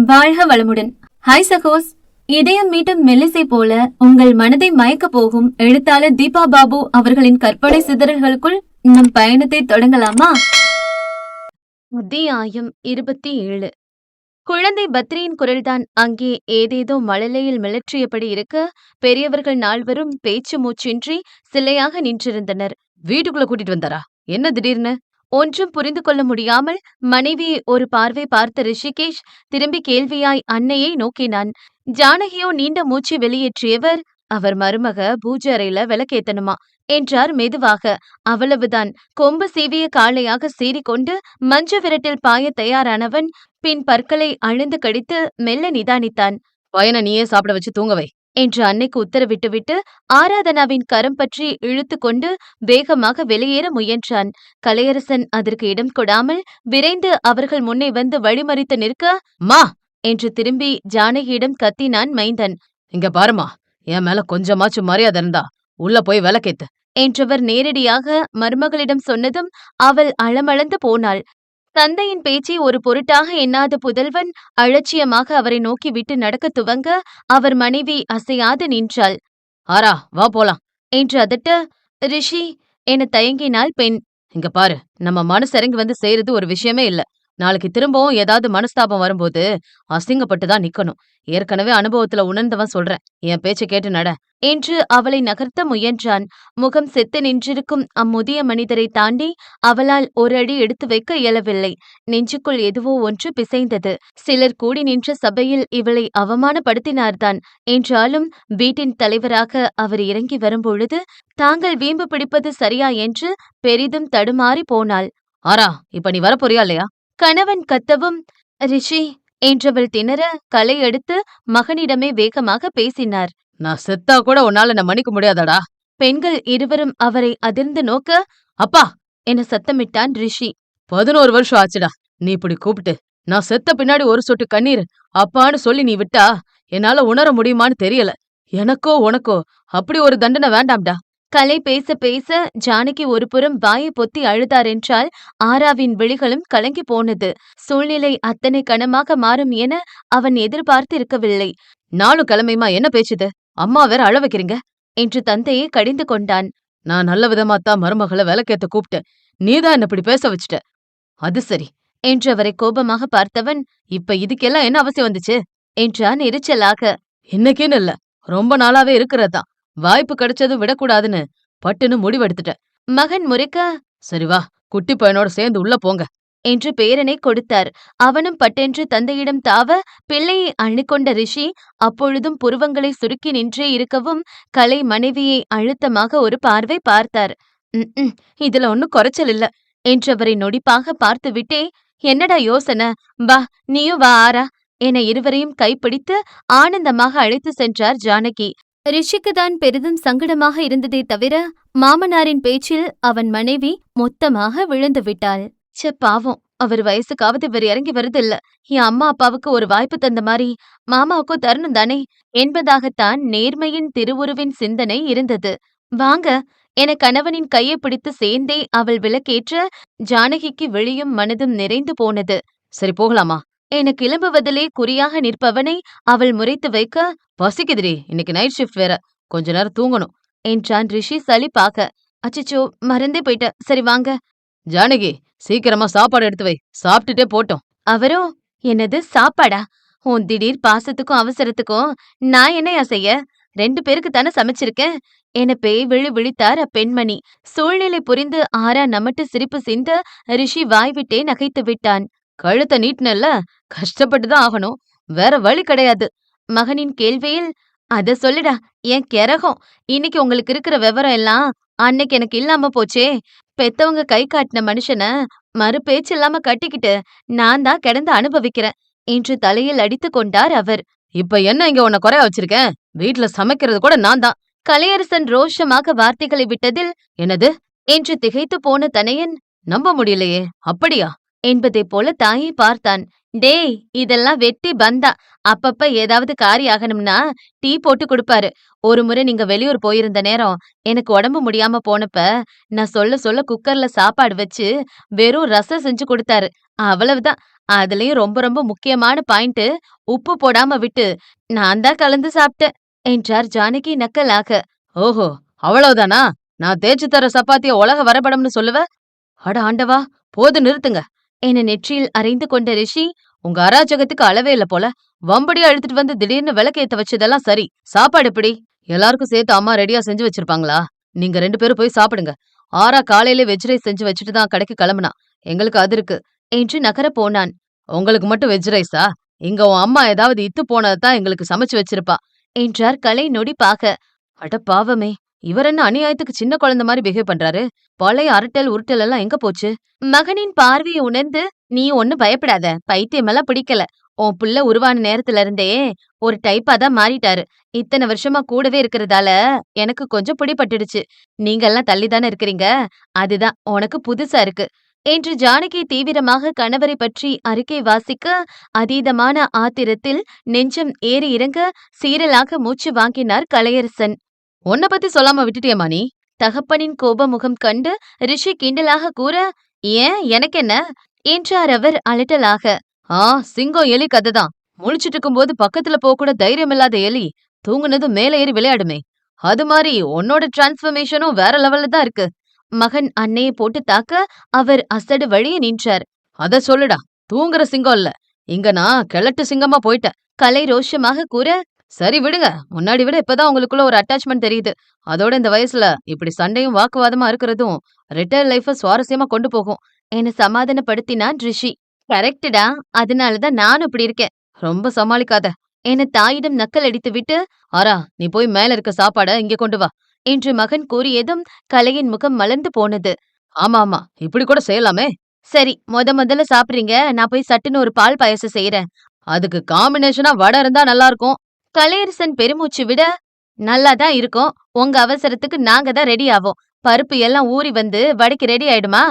வாழ்க வளமுடன். ஹாய் சகோஸ். இதயம் மீட்டும் மெல்லிசை போல உங்கள் மனதை மயக்க போகும் எழுத்தாளர் தீபா பாபு அவர்களின் கற்பனை சிதறல்களுக்குள் நம் பயணத்தை தொடங்கலாமா? அத்தியாயம் 27. குழந்தை பத்ரியின் குரல்தான் அங்கே ஏதேதோ மழலையில் மிளற்றியபடி இருக்க, பெரியவர்கள் நால்வரும் பேச்சு மூச்சின்றி சிலையாக நின்றிருந்தனர். வீட்டுக்குள்ள கூட்டிட்டு வந்தாரா? என்ன திடீர்னு? ஒன்றும் புரிந்து கொள்ள முடியாமல் மனைவியை ஒரு பார்வை பார்த்த ரிஷிகேஷ் திரும்பி கேள்வியாய் அன்னையை நோக்கினான். ஜானகியோ நீண்ட மூச்சு வெளியேற்றியவர், அவர் மருமக பூஜை அறையில விளக்கேத்தனுமா என்றார் மெதுவாக. அவ்வளவுதான். கொம்பு சீவிய காளையாக சீறிக்கொண்டு மஞ்சு விரட்டில் பாய தயாரானவன் பின் பற்களை அழுந்து கடித்து மெல்ல நிதானித்தான். பையனை நீயே சாப்பிட வச்சு தூங்கவை என்று அன்னைக்கு உத்தரவிட்டுவிட்டு ஆராதனாவின் கரம் பற்றி இழுத்து கொண்டு வேகமாக வெளியேற முயன்றான். கலையரசன் அதற்கு இடம் கொடாமல் விரைந்து அவர்கள் முன்னே வந்து வழிமறித்து நிற்க, மா என்று திரும்பி ஜானகியிடம் கத்தினான் மைந்தன். இங்க பாருமா, என் மேல கொஞ்சமாச்சும் மரியாதை இருந்தா உள்ள போய் விளக்கேத்து என்றவர் நேரடியாக மருமகளிடம் சொன்னதும் அவள் அளமளந்து போனாள். தந்தையின் பேச்சை ஒரு பொருட்டாக எண்ணாத புதல்வன் அலட்சியமாக அவரை நோக்கி விட்டு நடக்க துவங்க, அவர் மனைவி அசையாது நின்றாள். ஆரா, வா போலாம் என்று அதட்ட, ரிஷி என தயங்கினாள் பெண். இங்க பாரு, நம்ம மனசு வந்து செய்யறது ஒரு விஷயமே இல்ல. நாளைக்கு திரும்பவும் ஏதாவது மனஸ்தாபம் வரும்போது அசிங்கப்பட்டுதான் நிக்கணும். ஏற்கனவே அனுபவத்துல உணர்ந்தவன் சொல்றேன், என் பேச்சை கேட்டு நட என்று அவளை நகர்த்த முயன்றான். முகம் செத்து நின்றிருக்கும் அம்முதிய மனிதரை தாண்டி அவளால் ஒரு அடி எடுத்து வைக்க இயலவில்லை. நெஞ்சுக்குள் எதுவோ ஒன்று பிசைந்தது. சிலர் கூடி நின்ற சபையில் இவளை அவமானப்படுத்தினார்தான். என்றாலும் வீட்டின் தலைவராக அவர் இறங்கி வரும்பொழுது தாங்கள் வீம்பு பிடிப்பது சரியா என்று பெரிதும் தடுமாறி போனாள். ஆரா, இப்ப நீ வரப்போறியா இல்லையா? கணவன் கத்தவும், ரிஷி என்றவள் திணற களை எடுத்து மகனிடமே வேகமாக பேசினார். நான் செத்தா கூட உன்னால நான் மன்னிக்க முடியாதாடா? பெண்கள் இருவரும் அவரை அதிர்ந்து நோக்க, அப்பா என சத்தமிட்டான் ரிஷி. 11 வருஷம் ஆச்சுடா நீ இப்படி கூப்பிட்டு. நான் செத்த பின்னாடி ஒரு சொட்டு கண்ணீர் அப்பான்னு சொல்லி நீ விட்டா என்னால உணர முடியுமான்னு தெரியல. எனக்கோ உனக்கோ அப்படி ஒரு தண்டனை வேண்டாம்டா. கலை பேச பேச ஜானகி ஒரு புறம் வாயை பொத்தி அழுதார் என்றால் ஆராவின் விழிகளும் கலங்கி போனது. சூழ்நிலை அத்தனை கனமாக மாறும் என அவன் எதிர்பார்த்திருக்கவில்லை. நாளும் கிளம்பையுமா என்ன பேச்சுது? அம்மா வேற அழ வைக்கிறீங்க என்று தந்தையை கடிந்து கொண்டான். நான் நல்ல விதமாத்தான் மருமகளை விளக்கேத்த கூப்பிட்டேன். நீதான் என்ன இப்படி பேச வச்சுட்ட. அது சரி என்று அவரை கோபமாக பார்த்தவன், இப்ப இதுக்கெல்லாம் என்ன அவசியம் வந்துச்சு என்றான் எரிச்சலாக. இன்னைக்குன்னு இல்ல, ரொம்ப நாளாவே இருக்கிறதா. வாய்ப்பு கிடைச்சதும் விடக்கூடாதுன்னு பட்டுன்னு முடிவெடுத்துட்ட. மகன் முறைக்க, சரி வா, குட்டி பையனோட சேர்ந்து உள்ள போங்க என்று பேரனை கொடுத்தார். அவனும் பட்டென்று தந்தையிடம் தாவ பிள்ளையை அள்ளிக்கொண்ட ரிஷி அப்பொழுதும் புருவங்களை சுருக்கி நின்றே இருக்கவும் கலை மனைவியை அழுத்தமாக ஒரு பார்வை பார்த்தார். இதுல ஒன்னும் குறைச்சல் இல்ல என்றவரை நொடிப்பாக பார்த்துவிட்டே, என்னடா யோசனை, வா நீயும் வா ஆரா என இருவரையும் கைப்பிடித்து ஆனந்தமாக அழைத்து சென்றார் ஜானகி. ரிஷிக்குதான் பெரிதும் சங்கடமாக இருந்ததே தவிர மாமனாரின் பேச்சில் அவன் மனைவி மொத்தமாக விழுந்து விட்டாள். பாவம், அவர் வயசுக்காவது இவர் இறங்கி வருதில்ல. என் அம்மா அப்பாவுக்கு ஒரு வாய்ப்பு தந்த மாதிரி மாமாவுக்கும் தரணும் தானே என்பதாகத்தான் நேர்மையின் திருவுருவின் சிந்தனை இருந்தது. வாங்க என கணவனின் கையை பிடித்து சேர்ந்தே அவள் விளக்கேற்ற ஜானகிக்கு வெளியும் மனதும் நிறைந்து போனது. சரி போகலாமா என கிளம்புவதிலே குறியாக நிற்பவனை அவள் முறைத்து வைக்க, பசிக்குதுடி, இன்னைக்கு நைட் ஷிஃப்ட் வேற, கொஞ்ச நேரம் தூங்கணும் என்றான் ரிஷி சலிப்பாக. அச்சச்சோ, மறந்தே போயிட்ட. சரி வாங்க. ஜானகி, சீக்கிரமா சாப்பாடு எடுத்து வை, சாப்பிட்டுட்டே போட்டோம். அவரோ, என்னது சாப்பாடா? உன் திடீர் பாசத்துக்கும் அவசரத்துக்கும் நான் என்னையா செய்ய? 2 பேருக்கு தானே சமைச்சிருக்கேன் என பேய் விழி விழித்தார் அப்பெண்மணி. சூழ்நிலை புரிந்து ஆரா நமட்டு சிரிப்பு சிந்த ரிஷி வாய்விட்டே நகைத்து விட்டான். கழுத்தை நீட்டினல்ல, கஷ்டப்பட்டுதான் ஆகணும், வேற வழி கிடையாது. மகனின் கேள்வியில், அத சொல்லுடா என் கெரகம். இன்னைக்கு உங்களுக்கு இருக்கிற விவரம் எல்லாம் அன்னைக்கு எனக்கு இல்லாம போச்சே. பெத்தவங்க கை காட்டின மனுஷன மறு பேச்சு இல்லாம கட்டிக்கிட்டு நான் தான் கிடந்து அனுபவிக்கிறேன் என்று தலையில் அடித்து கொண்டார் அவர். இப்ப என்ன இங்க உன்னை குறைய வச்சிருக்கேன்? வீட்டுல சமைக்கிறது கூட நான் தான். கலையரசன் ரோஷமாக வார்த்தைகளை விட்டதில், என்னது என்று திகைத்து போன தனையன், நம்ப முடியலையே, அப்படியா என்பதை போல தாயை பார்த்தான். டேய், இதெல்லாம் வெட்டி பந்தா. அப்பப்ப ஏதாவது காரியாகணும்னா டீ போட்டு கொடுப்பாரு. ஒரு முறை நீங்க வெளியூர் போயிருந்த நேரம் எனக்கு உடம்பு முடியாம போனப்ப நான் சொல்ல சொல்ல குக்கர்ல சாப்பாடு வச்சு வெறும் ரசம் செஞ்சு கொடுத்தாரு. அவ்வளவுதான். அதுலயும் ரொம்ப ரொம்ப முக்கியமான பாயிண்ட், உப்பு போடாம விட்டு நான் தான் கலந்து சாப்பிட்டேன் என்றார் ஜானகி நக்கலாக. ஓஹோ! அவ்வளவுதானா? நான் தேய்ச்சு தர சப்பாத்திய உலக வரைபடம்னு சொல்லுவ? அட ஆண்டவா! போதும் நிறுத்துங்க. என நெற்றியில் அறைந்து கொண்ட ரிஷி, உங்க அராஜகத்துக்கு அளவே இல்ல போல. வம்படியா இழுத்துட்டு வந்து திடீர்னு விளக்கேத்த வச்சதெல்லாம் சரி. சாப்பாடு எப்படி? எல்லாருக்கும் சேர்த்து அம்மா ரெடியா செஞ்சு வச்சிருப்பாங்களா? நீங்க 2 பேரும் போய் சாப்பிடுங்க. ஆறா காலையிலே வெஜ் ரைஸ் செஞ்சு வச்சுட்டு தான் கடைக்கு கிளம்புனா. எங்களுக்கு அது இருக்கு. என்று நகரப் போனான். உங்களுக்கு மட்டும் வெஜ் ரைஸா? இங்க உன் அம்மா ஏதாவது இத்து போனத தான் எங்களுக்கு சமைச்சு வச்சிருப்பா. என்றார் கலை நொடிப்பாக. அட பாவமே! இவர் என்ன அநியாயத்துக்கு சின்ன குழந்தை மாரி பிஹேவ் பண்றாரு? பழைய அரட்டல், உருட்டல் எல்லாம் எங்க போச்சு? மகனின் பார்வையை உணர்ந்து, நீ ஒண்ணும் பயப்படாத, பைத்தியமெல்லாம் பிடிக்கல. உன் புள்ள உருவான நேரத்துல இருந்தே ஒரு டைப்பா தான் மாறிட்டாரு. இத்தனை வருஷமா கூடவே இருக்கிறதால எனக்கு கொஞ்சம் பிடிபட்டுடுச்சு. நீங்கெல்லாம் தள்ளிதானே இருக்கிறீங்க, அதுதான் உனக்கு புதுசா இருக்கு என்று ஜானகி தீவிரமாக கணவரை பற்றி அறிக்கை வாசிக்க, அதீதமான ஆத்திரத்தில் நெஞ்சம் ஏறி இறங்க சீரலாக மூச்சு வாங்கினார் கலையரசன். உன்ன பத்தி சொல்லாம விட்டுட்டியேம்மா நீ? தகப்பனின் கோபமுகம் கண்டு ரிஷி கிண்டலாக கூற, ஏன் எனக்கென்ன என்றார் அவர் அலட்டலாக. ஆ, சிங்கம் எலி கதைதான். முழிச்சிட்டு இருக்கும்போது பக்கத்துல போக கூட தைரியம் இல்லாத எலி, தூங்குனதும் மேல ஏறி விளையாடுமே. அது மாரி உன்னோட டிரான்ஸ்ஃபர்மேஷனும் வேற லெவல்ல தான் இருக்கு. மகன் அன்னையை போட்டு தாக்க அவர் அசடு வழிய நின்றார். அத சொல்லுடா. தூங்குற சிங்கம் இல்ல. இங்க நான் கிழட்டு சிங்கமா போயிட்டேன். கலை ரோஷமாக கூற, சரி விடுங்க. முன்னாடி விட இப்பதான் உங்களுக்குள்ள ஒரு அட்டாச்மெண்ட் தெரியுது. அதோட இந்த வயசுல இப்படி சண்டையும் வாக்குவாதமா இருக்கிறதும் ரிட்டையர் லைஃப சுவாரஸ்யமா கொண்டு போகும். என சமாதானப்படுத்தினான் ரிஷி. கரெக்டுடா, அதனாலதான் நானும் இப்படி இருக்கேன் ரொம்ப சமாளிக்காத. என தாயிடம் நக்கல் அடித்துவிட்டு, ஆரா, நீ போய் மேல இருக்க சாப்பாட இங்க கொண்டு வா. என்று மகன் கூறியதும் கலையின் முகம் மலர்ந்து போனது. ஆமா ஆமா, இப்படி கூட செய்யலாமே. சரி, முதல்ல சாப்பிடுறீங்க, நான் போய் சட்டுன்னு ஒரு பால் பாயாசம் செய்யறேன். அதுக்கு காம்பினேஷனா வடை இருந்தா நல்லா இருக்கும். கலையரசன் பெருமூச்சு விட, நல்லாதான் இருக்கும். உங்க அவசரத்துக்கு நாங்க தான் ரெடி ஆவோம். பருப்பு எல்லாம் ஊறி வந்து வடைக்கு ரெடி ஆயிடுமா?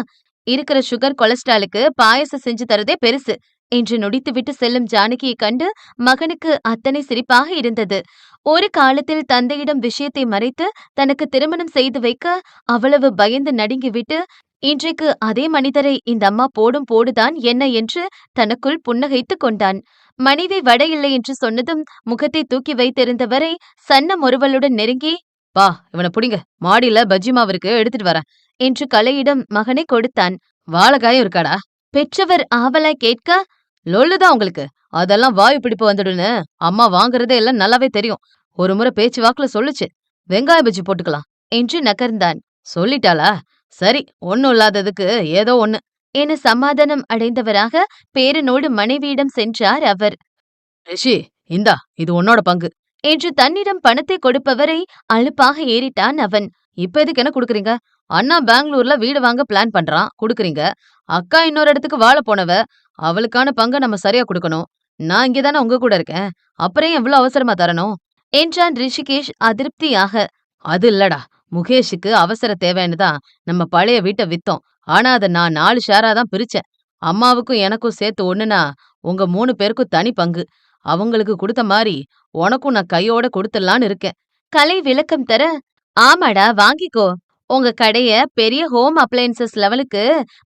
இருக்கிற சுகர் கொலஸ்ட்ராலுக்கு பாயாசம் செஞ்சு தரதே பெருசு என்று நொடித்துவிட்டு செல்லும் ஜானகியைக் கண்டு மகனுக்கு அத்தனை சிரிப்பாக இருந்தது. ஒரு காலத்தில் தந்தையிடம் விஷயத்தை மறைத்து தனக்கு திருமணம் செய்து வைக்க அவ்வளவு பயந்து நடுங்கிவிட்டு, இன்றைக்கு அதே மனிதரை இந்த அம்மா போடும் போடுதான் என்ன என்று தனக்குள் புன்னகைத்துக் கொண்டான். மனைவி வடை இல்லை என்று சொன்னதும் முகத்தை தூக்கி வைத்திருந்தவரை சன்னம் ஒருவளுடன் நெருங்கி, பா, இவனை புடிங்க. மாடியில பஜ்ஜி மாவு இருக்கு, எடுத்துட்டு வரேன். என்று கலையிடம் மகனை கொடுத்தான். வாழைக்காயும் இருக்காடா? பெற்றவர் ஆவலாய் கேட்க, லொல்லுதான் உங்களுக்கு. அதெல்லாம் வாயு பிடிப்பு வந்துடுன்னு அம்மா வாங்குறதே எல்லாம் நல்லாவே தெரியும். ஒரு முறை பேச்சு வாக்குல சொல்லுச்சு. வெங்காய பஜ்ஜி போட்டுக்கலாம் என்று நகர்ந்தான். சொல்லிட்டாளா? சரி, ஒண்ணும் இல்லாததுக்கு ஏதோ ஒண்ணு என சமாதானம் அடைந்தவராக பேரனோடு மனைவியிடம் சென்றார் அவர். ரிஷி, இந்தா, இது உன்னோட பங்கு. என்று தன்னிடம் பணத்தை கொடுப்பவரை அலுப்பாக ஏறிட்டான் அவன். இப்ப எதுக்கு என்ன குடுக்குறீங்க? அண்ணா பெங்களூர்ல வீடு வாங்க பிளான் பண்றான், குடுக்குறீங்க. அக்கா இன்னொரு இடத்துக்கு வாழ போனவ, அவளுக்கான பங்க நம்ம சரியா குடுக்கணும். நான் இங்கதானே உங்க கூட இருக்கேன். அப்புறம் ஏன் இவ்ளோ அவசரமா தரணும்? என்றான் ரிஷிகேஷ் அதிருப்தியாக. அது இல்லடா, முகேஷுக்கு அவசர தேவைன்னு தான் நம்ம பழைய வீட்டை வித்தோம். ஆனா அத நான் 4 ஷேரா தான் பிரிச்சேன். அம்மாவுக்கும் எனக்கும் சேர்த்து ஒண்ணுனா உங்க 3 பேருக்கும் தனி பங்கு. அவங்களுக்கு குடுத்த மாரி உனக்கும் நான் கையோட குடுத்துடலான்னு இருக்கேன். கலை விளக்கம் தர, ஆமாடா வாங்கிக்கோ. உங்க கடைய பெரிய ஹோம் அப்ளையன்சஸ் லெவலுக்கு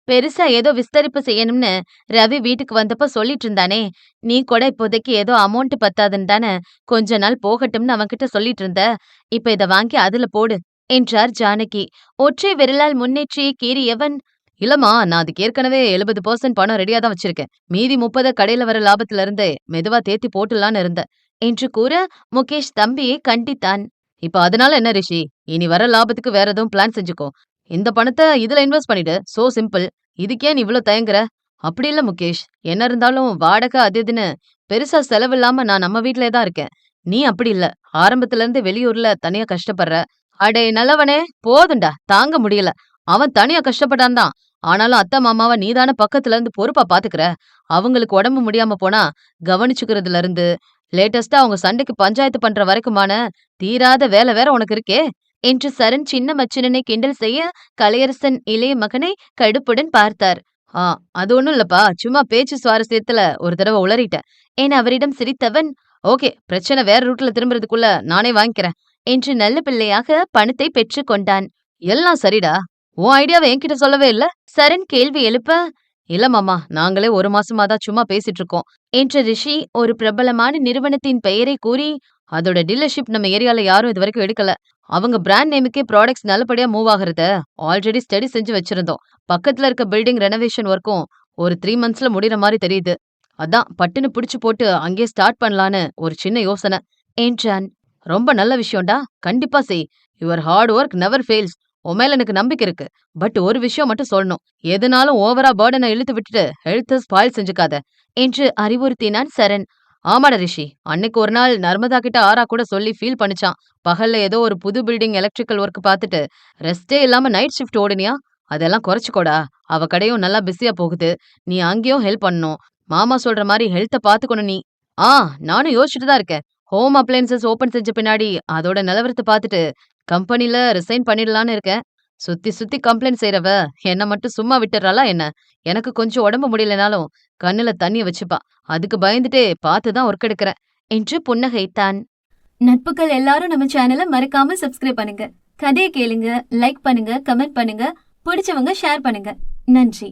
பெருசா ஏதோ விஸ்தரிப்பு செய்யணும்னு ரவி வீட்டுக்கு வந்தப்ப சொல்லிட்டு இருந்தானே. நீ கூட இப்போதைக்கு ஏதோ அமௌண்ட் பத்தாதுன்னு தானே கொஞ்ச நாள் போகட்டும்னு அவன்கிட்ட சொல்லிட்டு இருந்த. இப்ப இத வாங்கி அதுல போடு என்றார் ஜானகி. ஒற்றை விரலால் முன்னேற்றிய கீறியவன், இல்லம்மா, நான் அதுக்கு ஏற்கனவே 70% பணம் ரெடியா தான் வச்சிருக்கேன். மீதி 30 கடையில வர லாபத்துல இருந்தே மெதுவா தேத்தி போட்டுலான்னு இருந்தேன். என்று கூற முகேஷ் தம்பியை கண்டித்தான். இப்ப அதனால என்ன ரிஷி? இனி வர லாபத்துக்கு வேற எதுவும் பிளான் செஞ்சுக்கோ. இந்த பணத்தை இதுல இன்வெஸ்ட் பண்ணிடு. So simple. இதுக்கே நீ இவ்ளோ தயங்குற? அப்படி இல்ல முகேஷ். என்ன இருந்தாலும் வாடகை அது இதுன்னு பெருசா செலவில்லாம நான் நம்ம வீட்லயே தான் இருக்கேன். நீ அப்படி இல்ல. ஆரம்பத்துல இருந்து வெளியூர்ல தனியா கஷ்டப்படுற. அடே நல்லவனே, போதும்டா, தாங்க முடியல. அவன் தனியா கஷ்டப்பட்டான் தான். ஆனாலும் அத்தை மாமாவ நீதானே பக்கத்துல இருந்து பொறுப்பா பாத்துக்கிற. அவங்களுக்கு உடம்பு முடியாம போனா கவனிச்சுக்கிறதுல இருந்து லேட்டஸ்டா அவங்க சண்டைக்கு பஞ்சாயத்து பண்ற வரைக்குமான தீராத வேலை வேற உனக்கு இருக்கே. என்று சரண் சின்ன மச்சினனை கிண்டல் செய்ய கலையரசன் இளைய மகனை கடுப்புடன் பார்த்தார். ஆ, அது ஒண்ணும் இல்லப்பா. சும்மா பேச்சு சுவாரஸ்யத்துல ஒரு தடவை உளறிட்டேன். என அவரிடம் சிரித்தவன், ஓகே, பிரச்சனை வேற ரூட்ல திரும்புறதுக்குள்ள நானே வாங்கிக்கிறேன். என்று நல்ல பிள்ளையாக பணத்தை பெற்றுக் கொண்டான். எல்லாம் சரிடா. உன் ஐடியாவை என்கிட்ட சொல்லவே இல்ல. சரண் கேள்வி எழுப்ப, இல்ல மாமா, நாங்களே 1 மாசமா தான் சும்மா பேசிட்டு இருக்கோம். என்ற ரிஷி ஒரு பிரபலமான நிறுவனத்தின் பெயரை கூறி, அதோட டீலர்ஷிப் நம்ம ஏரியால யாரும் இதுவரைக்கும் எடுக்கல. அவங்க பிராண்ட் நேமுக்கே ப்ராடக்ட்ஸ் நல்லபடியா மூவ் ஆகுறத ஆல்ரெடி ஸ்டடி செஞ்சு வச்சிருந்தோம். பக்கத்துல இருக்க பில்டிங் ரெனோவேஷன் ஒர்க்கும் ஒரு 3 மந்த்ஸ்ல முடியற மாரி தெரியுது. அதான் பட்டுன்னு பிடிச்சு போட்டு அங்கேயே ஸ்டார்ட் பண்ணலான்னு ஒரு சின்ன யோசனை. என்றான். ரொம்ப நல்ல விஷயம்டா. கண்டிப்பா செய். Your hard work never fails. உன் மேல எனக்கு நம்பிக்கை இருக்கு. பட் ஒரு விஷயம் மட்டும் சொல்லணும். எதுனாலும் ஓவரா பர்டன இழுத்து விட்டுட்டு ஹெல்த்த ஸ்பாயில் செஞ்சுக்காத. என்று அறிவுறுத்தினான் சரண். ஆமாடா ரிஷி. அன்னைக்கு ஒரு நாள் நர்மதா கிட்ட ஆரா கூட சொல்லி ஃபீல் பண்ணுச்சான். பகல்ல ஏதோ ஒரு புது பில்டிங் எலக்ட்ரிக்கல் ஒர்க் பார்த்துட்டு ரெஸ்ட்டே இல்லாம நைட் ஷிஃப்ட் ஓடுனியா? அதெல்லாம் குறைச்சுக்கோடா. அவ கடையும் நல்லா பிஸியா போகுது. நீ அங்கேயும் ஹெல்ப் பண்ணணும். மாமா சொல்ற மாரி ஹெல்த்த பாத்துக்கணும் நீ. ஆ, நானும் யோசிச்சுட்டு தான் இருக்கேன். ஹோம் அப்ளையன்சஸ் ஓப்பன் செஞ்ச பின்னாடி அதோட நிலவரத்த பார்த்துட்டு கம்பெனில ரிசைன் பண்ணிடலான்னு இருக்கேன். சுத்தி சுத்தி கம்ப்ளைண்ட் செய்றவ என்ன மட்டும் சும்மா விட்டுறாளா என்ன? எனக்கு கொஞ்சம் உடம்பு முடியலனாலும் கண்ணுல தண்ணிய வச்சுப்பா. அதுக்கு பயந்துட்டே பார்த்து தான் ஒர்க் எடுக்கிறேன். என்று புன்னகைத்தான். நட்புகள் எல்லாரும் நம்ம சேனலை மறக்காம சப்ஸ்கிரைப் பண்ணுங்க. கதையை கேளுங்க, லைக் பண்ணுங்க, கமெண்ட் பண்ணுங்க. பிடிச்சவங்க ஷேர் பண்ணுங்க. நன்றி.